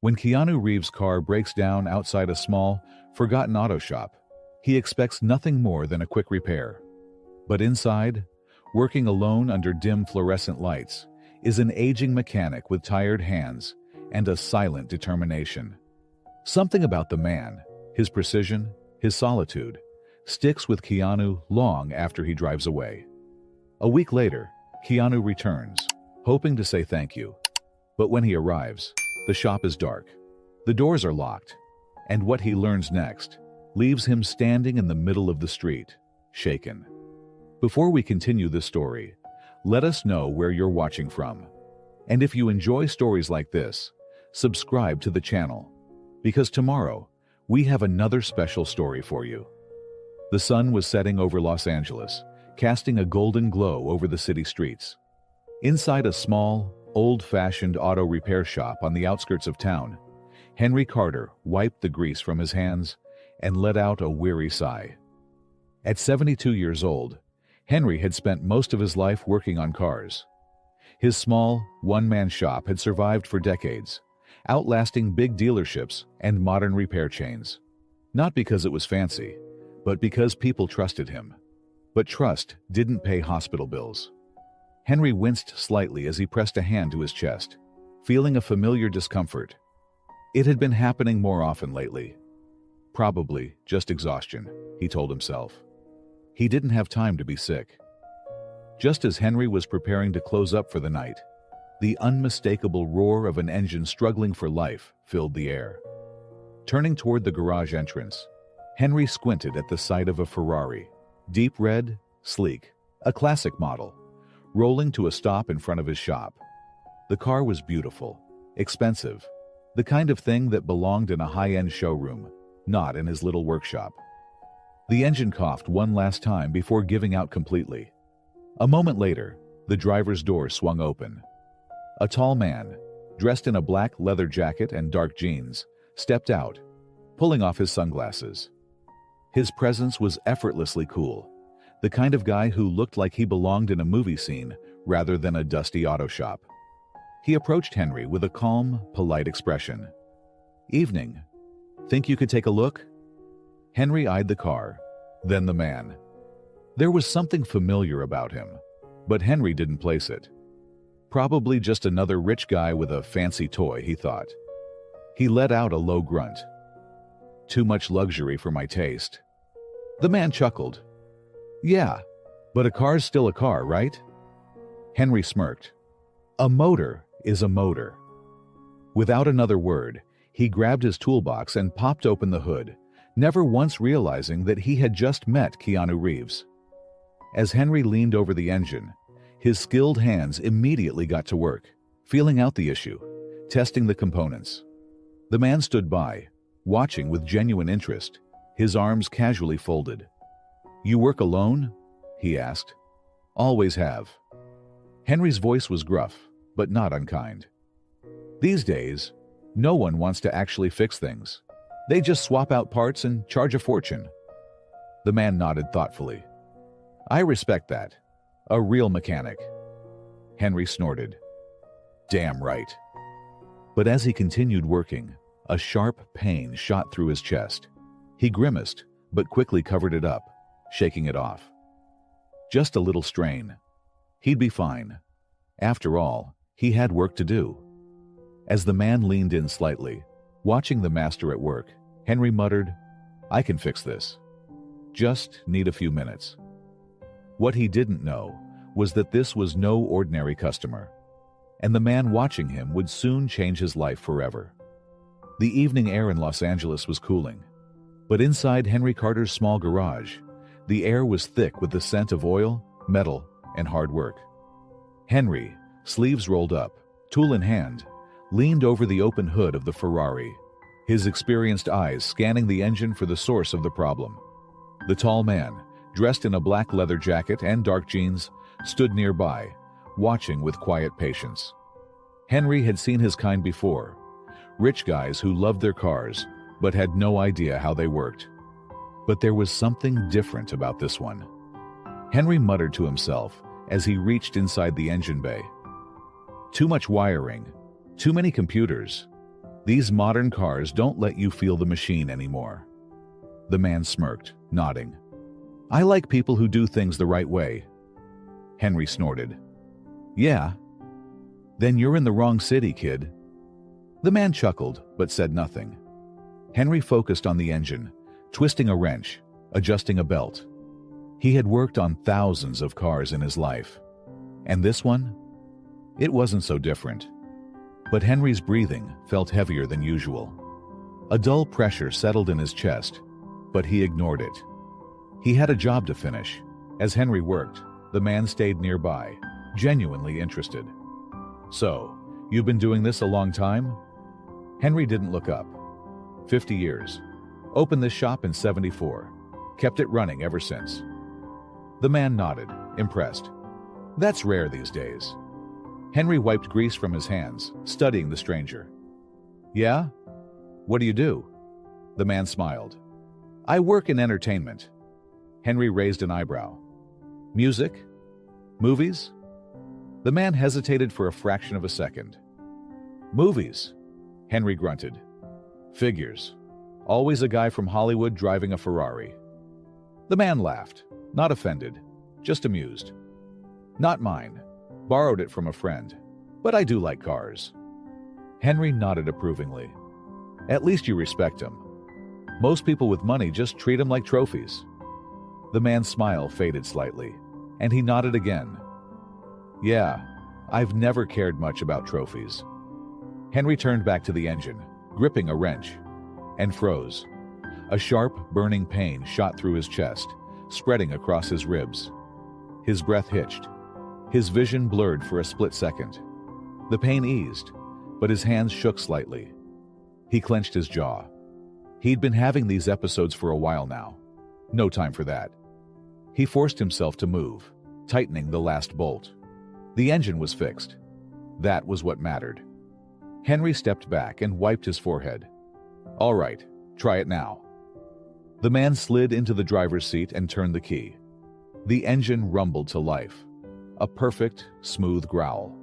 When Keanu Reeves' car breaks down outside a small, forgotten auto shop, he expects nothing more than a quick repair. But inside, working alone under dim fluorescent lights, is an aging mechanic with tired hands and a silent determination. Something about the man, his precision, his solitude, sticks with Keanu long after he drives away. A week later, Keanu returns, hoping to say thank you. But when he arrives, the shop is dark, the doors are locked, and what he learns next leaves him standing in the middle of the street, shaken. Before we continue this story, let us know where you're watching from. And if you enjoy stories like this, subscribe to the channel, because tomorrow we have another special story for you. The sun was setting over Los Angeles, casting a golden glow over the city streets. Inside a small, old-fashioned auto repair shop on the outskirts of town, Henry Carter wiped the grease from his hands and let out a weary sigh. At 72 years old, Henry had spent most of his life working on cars. His small, one-man shop had survived for decades, outlasting big dealerships and modern repair chains. Not because it was fancy, but because people trusted him. But trust didn't pay hospital bills. Henry winced slightly as he pressed a hand to his chest, feeling a familiar discomfort. It had been happening more often lately. Probably just exhaustion, he told himself. He didn't have time to be sick. Just as Henry was preparing to close up for the night, the unmistakable roar of an engine struggling for life filled the air. Turning toward the garage entrance, Henry squinted at the sight of a Ferrari, deep red, sleek, a classic model, rolling to a stop in front of his shop. The car was beautiful, expensive, the kind of thing that belonged in a high-end showroom, not in his little workshop. The engine coughed one last time before giving out completely. A moment later, the driver's door swung open. A tall man, dressed in a black leather jacket and dark jeans, stepped out, pulling off his sunglasses. His presence was effortlessly cool, the kind of guy who looked like he belonged in a movie scene rather than a dusty auto shop. He approached Henry with a calm, polite expression. "Evening. Think you could take a look?" Henry eyed the car, then the man. There was something familiar about him, but Henry didn't place it. Probably just another rich guy with a fancy toy, he thought. He let out a low grunt. "Too much luxury for my taste." The man chuckled. "Yeah, but a car's still a car, right?" Henry smirked. "A motor is a motor." Without another word, he grabbed his toolbox and popped open the hood, never once realizing that he had just met Keanu Reeves. As Henry leaned over the engine, his skilled hands immediately got to work, feeling out the issue, testing the components. The man stood by, watching with genuine interest, his arms casually folded. "You work alone?" he asked. "Always have." Henry's voice was gruff, but not unkind. These days, no one wants to actually fix things. They just swap out parts and charge a fortune. The man nodded thoughtfully. "I respect that. A real mechanic." Henry snorted. "Damn right." But as he continued working, a sharp pain shot through his chest. He grimaced, but quickly covered it up, shaking it off. Just a little strain. He'd be fine. After all, he had work to do. As the man leaned in slightly, watching the master at work, Henry muttered, "I can fix this. Just need a few minutes." What he didn't know was that this was no ordinary customer, and the man watching him would soon change his life forever. The evening air in Los Angeles was cooling, but inside Henry Carter's small garage, the air was thick with the scent of oil, metal, and hard work. Henry, sleeves rolled up, tool in hand, leaned over the open hood of the Ferrari, his experienced eyes scanning the engine for the source of the problem. The tall man, dressed in a black leather jacket and dark jeans, stood nearby, watching with quiet patience. Henry had seen his kind before, rich guys who loved their cars but had no idea how they worked. But there was something different about this one. Henry muttered to himself as he reached inside the engine bay. Too much wiring, too many computers. These modern cars don't let you feel the machine anymore." The man smirked, nodding. "I like people who do things the right way." Henry snorted. "Yeah? Then you're in the wrong city, kid." The man chuckled, but said nothing. Henry focused on the engine, twisting a wrench, adjusting a belt. He had worked on thousands of cars in his life. And this one? It wasn't so different. But Henry's breathing felt heavier than usual. A dull pressure settled in his chest, but he ignored it. He had a job to finish. As Henry worked, the man stayed nearby, genuinely interested. "So, you've been doing this a long time?" Henry didn't look up. 50 years. Opened this shop in 74. Kept it running ever since." The man nodded, impressed. "That's rare these days." Henry wiped grease from his hands, studying the stranger. "Yeah? What do you do?" The man smiled. "I work in entertainment." Henry raised an eyebrow. "Music? Movies?" The man hesitated for a fraction of a second. "Movies," Henry grunted. "Figures. Always a guy from Hollywood driving a Ferrari." The man laughed, not offended, just amused. "Not mine. Borrowed it from a friend. But I do like cars." Henry nodded approvingly. "At least you respect him. Most people with money just treat him like trophies." The man's smile faded slightly, and he nodded again. "Yeah, I've never cared much about trophies." Henry turned back to the engine, gripping a wrench, and froze. A sharp, burning pain shot through his chest, spreading across his ribs. His breath hitched. His vision blurred for a split second. The pain eased, but his hands shook slightly. He clenched his jaw. He'd been having these episodes for a while now. No time for that. He forced himself to move, tightening the last bolt. The engine was fixed. That was what mattered. Henry stepped back and wiped his forehead. "All right, try it now." The man slid into the driver's seat and turned the key. The engine rumbled to life. A perfect, smooth growl.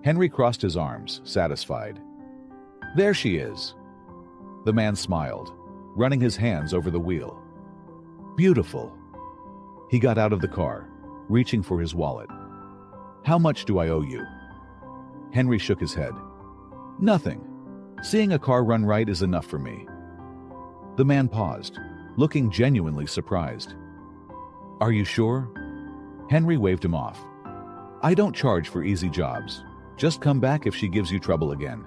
Henry crossed his arms, satisfied. "There she is." The man smiled, running his hands over the wheel. "Beautiful." He got out of the car, reaching for his wallet. "How much do I owe you?" Henry shook his head. "Nothing. Seeing a car run right is enough for me." The man paused, looking genuinely surprised. "Are you sure?" Henry waved him off. "I don't charge for easy jobs. Just come back if she gives you trouble again."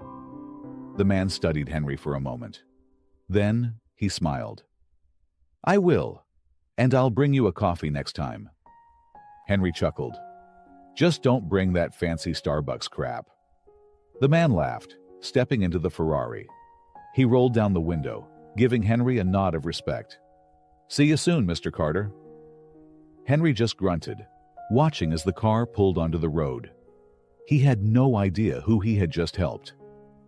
The man studied Henry for a moment. Then he smiled. "I will, and I'll bring you a coffee next time." Henry chuckled. "Just don't bring that fancy Starbucks crap." The man laughed, stepping into the Ferrari. He rolled down the window, giving Henry a nod of respect. "See you soon, Mr. Carter." Henry just grunted, watching as the car pulled onto the road. He had no idea who he had just helped,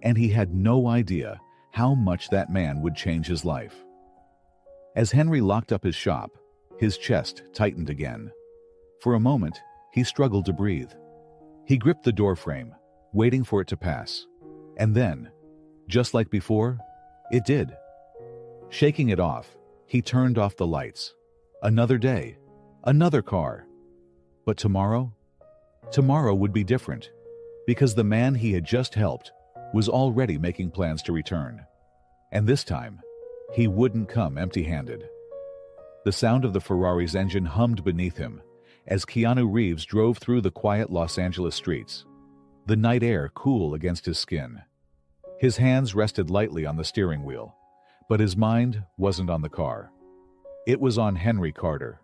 and he had no idea how much that man would change his life. As Henry locked up his shop, his chest tightened again. For a moment, he struggled to breathe. He gripped the doorframe, waiting for it to pass. And then, just like before, it did. Shaking it off, he turned off the lights. Another day, another car. But tomorrow? Tomorrow would be different, because the man he had just helped was already making plans to return. And this time, he wouldn't come empty-handed. The sound of the Ferrari's engine hummed beneath him as Keanu Reeves drove through the quiet Los Angeles streets, the night air cool against his skin. His hands rested lightly on the steering wheel, but his mind wasn't on the car. It was on Henry Carter.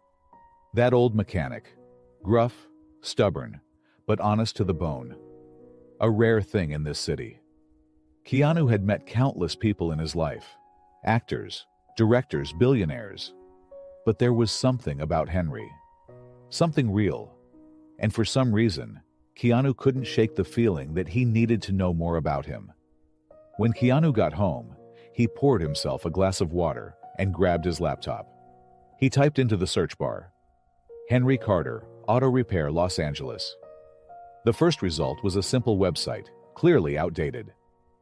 That old mechanic, gruff, stubborn, but honest to the bone. A rare thing in this city. Keanu had met countless people in his life, actors, directors, billionaires. But there was something about Henry. Something real. And for some reason, Keanu couldn't shake the feeling that he needed to know more about him. When Keanu got home, he poured himself a glass of water and grabbed his laptop. He typed into the search bar, "Henry Carter, Auto Repair, Los Angeles." The first result was a simple website, clearly outdated.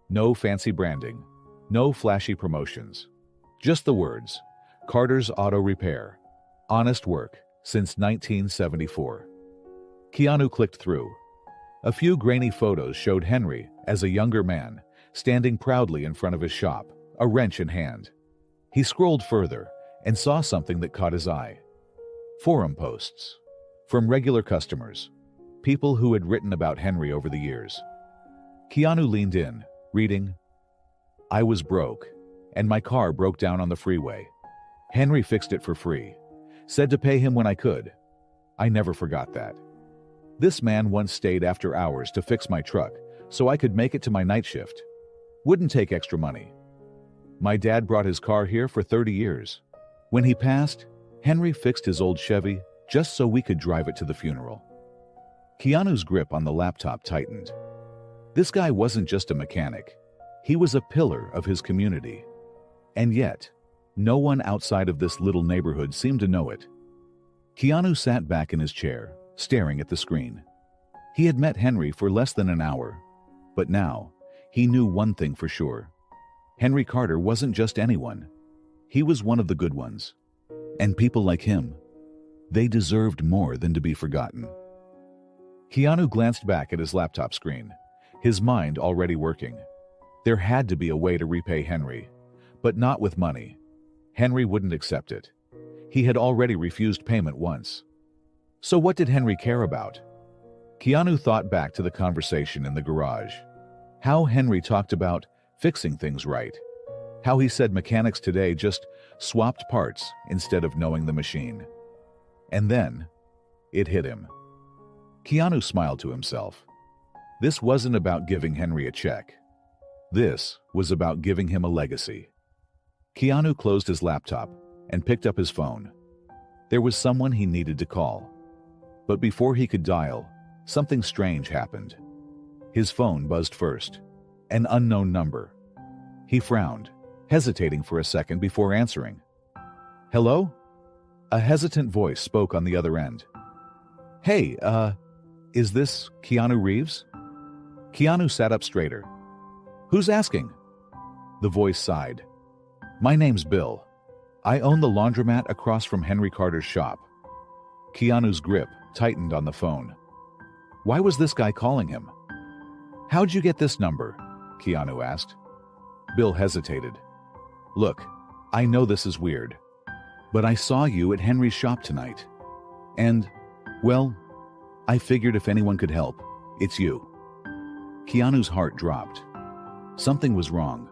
No fancy branding. No flashy promotions. Just the words, Carter's Auto Repair. Honest work since 1974. Keanu clicked through. A few grainy photos showed Henry as a younger man, standing proudly in front of his shop, a wrench in hand. He scrolled further and saw something that caught his eye. Forum posts. From regular customers. People who had written about Henry over the years. Keanu leaned in, reading, "I was broke, and my car broke down on the freeway. Henry fixed it for free. Said to pay him when I could. I never forgot that. This man once stayed after hours to fix my truck so I could make it to my night shift. Wouldn't take extra money. My dad brought his car here for 30 years. When he passed, Henry fixed his old Chevy just so we could drive it to the funeral." Keanu's grip on the laptop tightened. This guy wasn't just a mechanic. He was a pillar of his community. And yet, no one outside of this little neighborhood seemed to know it. Keanu sat back in his chair, staring at the screen. He had met Henry for less than an hour, but now, he knew one thing for sure. Henry Carter wasn't just anyone. He was one of the good ones. And people like him, they deserved more than to be forgotten. Keanu glanced back at his laptop screen, his mind already working. There had to be a way to repay Henry, but not with money. Henry wouldn't accept it. He had already refused payment once. So what did Henry care about? Keanu thought back to the conversation in the garage. How Henry talked about fixing things right. How he said mechanics today just swapped parts instead of knowing the machine. And then, it hit him. Keanu smiled to himself. This wasn't about giving Henry a check. This was about giving him a legacy. Keanu closed his laptop and picked up his phone. There was someone he needed to call. But before he could dial, something strange happened. His phone buzzed first. An unknown number. He frowned, hesitating for a second before answering. "Hello?" A hesitant voice spoke on the other end. "Hey, is this Keanu Reeves?" Keanu sat up straighter. "Who's asking?" The voice sighed. "My name's Bill. I own the laundromat across from Henry Carter's shop." Keanu's grip tightened on the phone. Why was this guy calling him? "How'd you get this number?" Keanu asked. Bill hesitated. "Look, I know this is weird, but I saw you at Henry's shop tonight. And, well, I figured if anyone could help, it's you." Keanu's heart dropped. Something was wrong.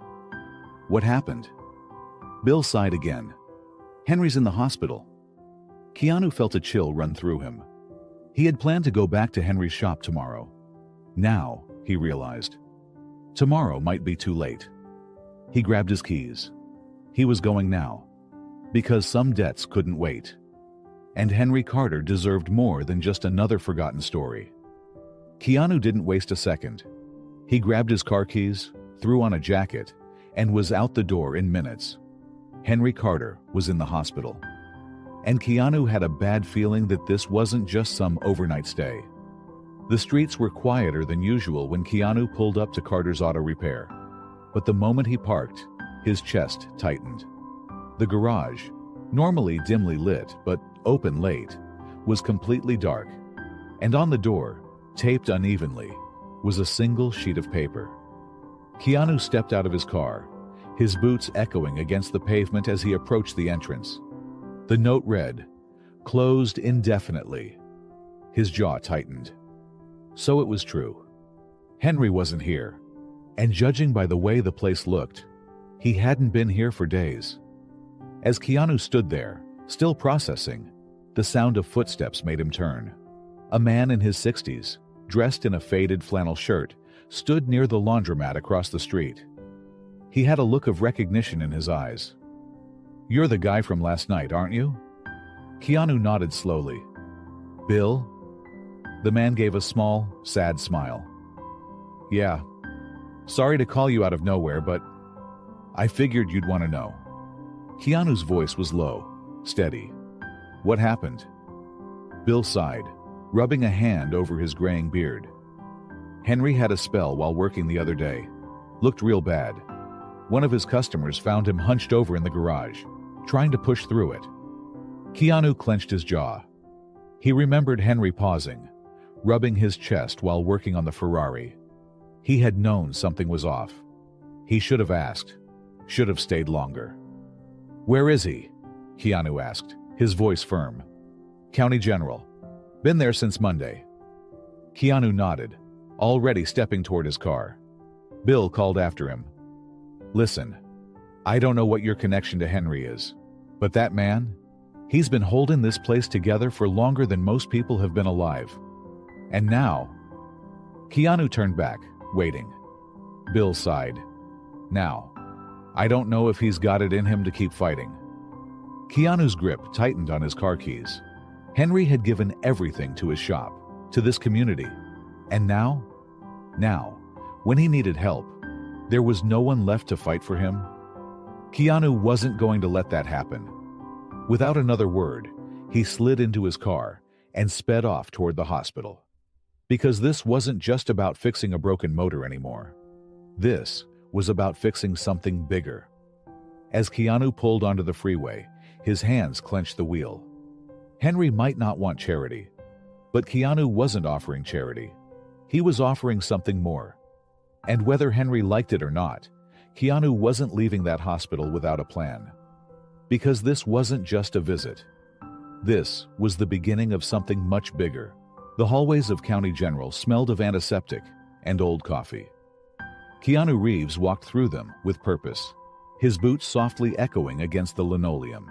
What happened? Bill sighed again. "Henry's in the hospital." Keanu felt a chill run through him. He had planned to go back to Henry's shop tomorrow. Now, he realized, tomorrow might be too late. He grabbed his keys. He was going now, because some debts couldn't wait. And Henry Carter deserved more than just another forgotten story. Keanu didn't waste a second. He grabbed his car keys, threw on a jacket, and was out the door in minutes. Henry Carter was in the hospital. And Keanu had a bad feeling that this wasn't just some overnight stay. The streets were quieter than usual when Keanu pulled up to Carter's Auto Repair. But the moment he parked, his chest tightened. The garage, normally dimly lit but open late, was completely dark. And on the door, taped unevenly, was a single sheet of paper. Keanu stepped out of his car, his boots echoing against the pavement as he approached the entrance. The note read, "Closed indefinitely." His jaw tightened. So it was true. Henry wasn't here, and judging by the way the place looked, he hadn't been here for days. As Keanu stood there, still processing, the sound of footsteps made him turn. A man in his 60s, dressed in a faded flannel shirt, stood near the laundromat across the street. He had a look of recognition in his eyes. "You're the guy from last night, aren't you?" Keanu nodded slowly. "Bill?" The man gave a small, sad smile. "Yeah. Sorry to call you out of nowhere, but I figured you'd want to know." Keanu's voice was low, steady. "What happened?" Bill sighed, rubbing a hand over his graying beard. "Henry had a spell while working the other day. Looked real bad. One of his customers found him hunched over in the garage, trying to push through it. Keanu clenched his jaw. He remembered Henry pausing, rubbing his chest while working on the Ferrari. He had known something was off. He should have asked, should have stayed longer. "Where is he?" Keanu asked, his voice firm. "County General. Been there since Monday." Keanu nodded, already stepping toward his car. Bill called after him. "Listen, I don't know what your connection to Henry is, but that man, he's been holding this place together for longer than most people have been alive. And now..." Keanu turned back, waiting. Bill sighed. "Now, I don't know if he's got it in him to keep fighting." Keanu's grip tightened on his car keys. Henry had given everything to his shop, to this community. And now, when he needed help, there was no one left to fight for him. Keanu wasn't going to let that happen. Without another word, he slid into his car and sped off toward the hospital. Because this wasn't just about fixing a broken motor anymore. This was about fixing something bigger. As Keanu pulled onto the freeway, his hands clenched the wheel. Henry might not want charity, but Keanu wasn't offering charity. He was offering something more. And whether Henry liked it or not, Keanu wasn't leaving that hospital without a plan. Because this wasn't just a visit. This was the beginning of something much bigger. The hallways of County General smelled of antiseptic and old coffee. Keanu Reeves walked through them with purpose, his boots softly echoing against the linoleum.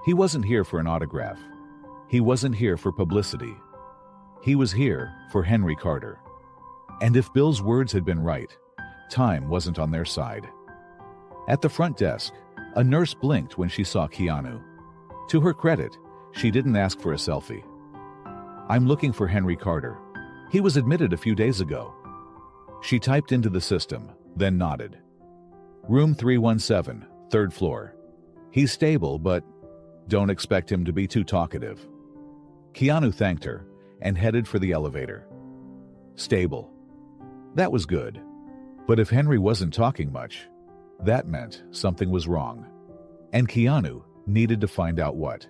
He wasn't here for an autograph. He wasn't here for publicity. He was here for Henry Carter. And if Bill's words had been right, time wasn't on their side. At the front desk, a nurse blinked when she saw Keanu. To her credit, she didn't ask for a selfie. "I'm looking for Henry Carter. He was admitted a few days ago." She typed into the system, then nodded. "Room 317, third floor. He's stable, but don't expect him to be too talkative." Keanu thanked her and headed for the elevator. Stable. That was good. But if Henry wasn't talking much, that meant something was wrong. And Keanu needed to find out what.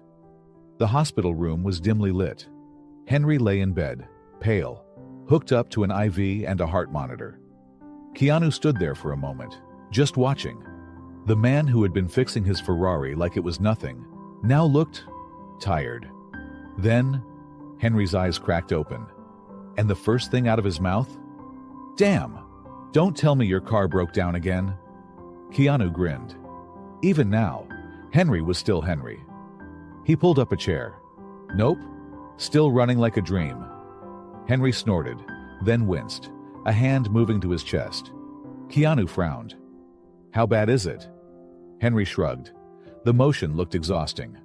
The hospital room was dimly lit. Henry lay in bed, pale, hooked up to an IV and a heart monitor. Keanu stood there for a moment, just watching. The man who had been fixing his Ferrari like it was nothing now looked tired. Then, Henry's eyes cracked open. And the first thing out of his mouth? "Damn! Don't tell me your car broke down again." Keanu grinned. Even now, Henry was still Henry. He pulled up a chair. "Nope. Still running like a dream." Henry snorted, then winced, a hand moving to his chest. Keanu frowned. "How bad is it?" Henry shrugged. The motion looked exhausting.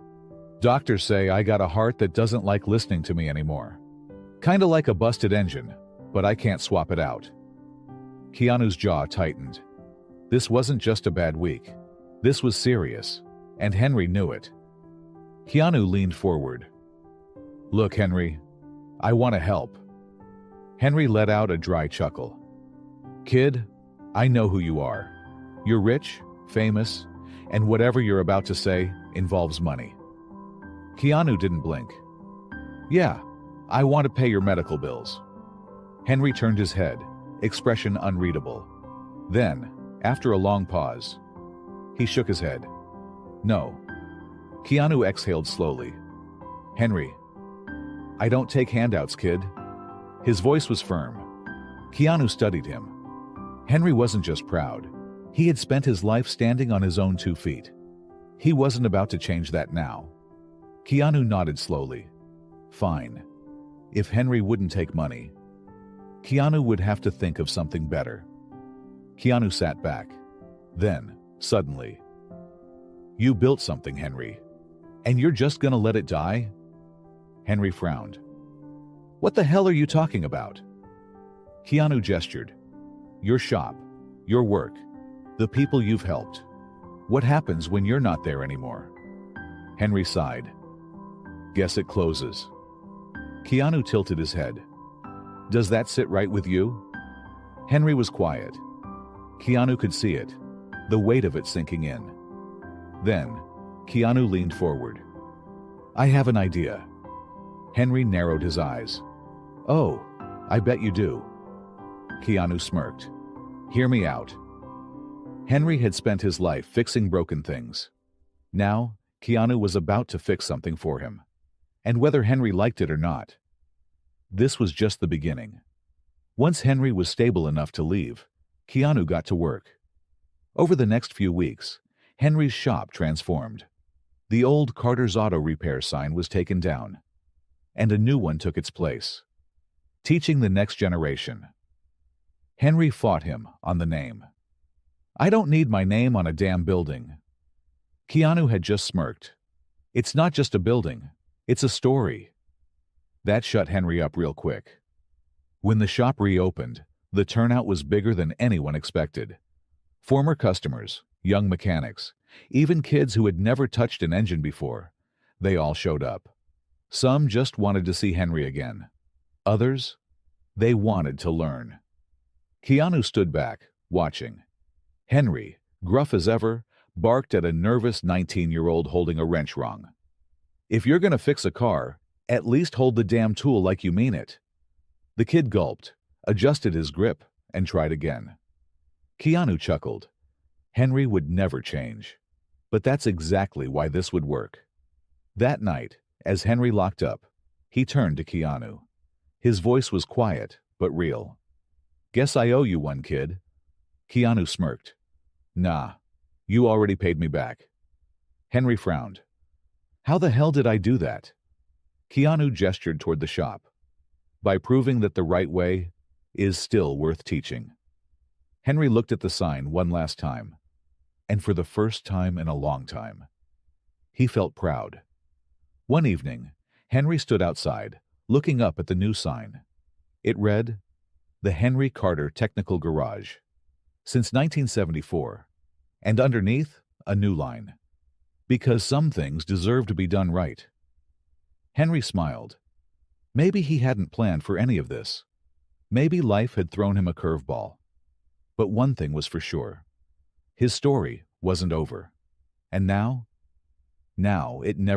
"Doctors say I got a heart that doesn't like listening to me anymore. Kinda like a busted engine, but I can't swap it out." Keanu's jaw tightened. This wasn't just a bad week. This was serious, and Henry knew it. Keanu leaned forward. "Look, Henry, I want to help." Henry let out a dry chuckle. "Kid, I know who you are. You're rich, famous, and whatever you're about to say involves money." Keanu didn't blink. "Yeah, I want to pay your medical bills." Henry turned his head, expression unreadable. Then, after a long pause, he shook his head. "No." Keanu exhaled slowly. "Henry, I don't take handouts, kid." His voice was firm. Keanu studied him. Henry wasn't just proud. He had spent his life standing on his own 2 feet. He wasn't about to change that now. Keanu nodded slowly. Fine. If Henry wouldn't take money, Keanu would have to think of something better. Keanu sat back. Then, suddenly, "You built something, Henry, and you're just gonna let it die?" Henry frowned. "What the hell are you talking about?" Keanu gestured. "Your shop, your work, the people you've helped. What happens when you're not there anymore?" Henry sighed. "Guess it closes." Keanu tilted his head. "Does that sit right with you?" Henry was quiet. Keanu could see it, the weight of it sinking in. Then, Keanu leaned forward. "I have an idea." Henry narrowed his eyes. "Oh, I bet you do." Keanu smirked. "Hear me out." Henry had spent his life fixing broken things. Now, Keanu was about to fix something for him. And whether Henry liked it or not, this was just the beginning. Once Henry was stable enough to leave, Keanu got to work. Over the next few weeks, Henry's shop transformed. The old Carter's Auto Repair sign was taken down, and a new one took its place, teaching the next generation. Henry fought him on the name. "I don't need my name on a damn building." Keanu had just smirked. "It's not just a building, it's a story." That shut Henry up real quick. When the shop reopened, the turnout was bigger than anyone expected. Former customers, young mechanics, even kids who had never touched an engine before, they all showed up. Some just wanted to see Henry again. Others, they wanted to learn. Keanu stood back, watching. Henry, gruff as ever, barked at a nervous 19-year-old holding a wrench wrong. "If you're gonna fix a car, at least hold the damn tool like you mean it." The kid gulped, adjusted his grip, and tried again. Keanu chuckled. Henry would never change. But that's exactly why this would work. That night, as Henry locked up, he turned to Keanu. His voice was quiet, but real. "Guess I owe you one, kid." Keanu smirked. "Nah, you already paid me back." Henry frowned. "How the hell did I do that?" Keanu gestured toward the shop. "By proving that the right way is still worth teaching." Henry looked at the sign one last time, and for the first time in a long time, he felt proud. One evening, Henry stood outside, looking up at the new sign. It read, "The Henry Carter Technical Garage, since 1974, and underneath, a new line, "Because some things deserve to be done right." Henry smiled. Maybe he hadn't planned for any of this. Maybe life had thrown him a curveball. But one thing was for sure. His story wasn't over. And now it never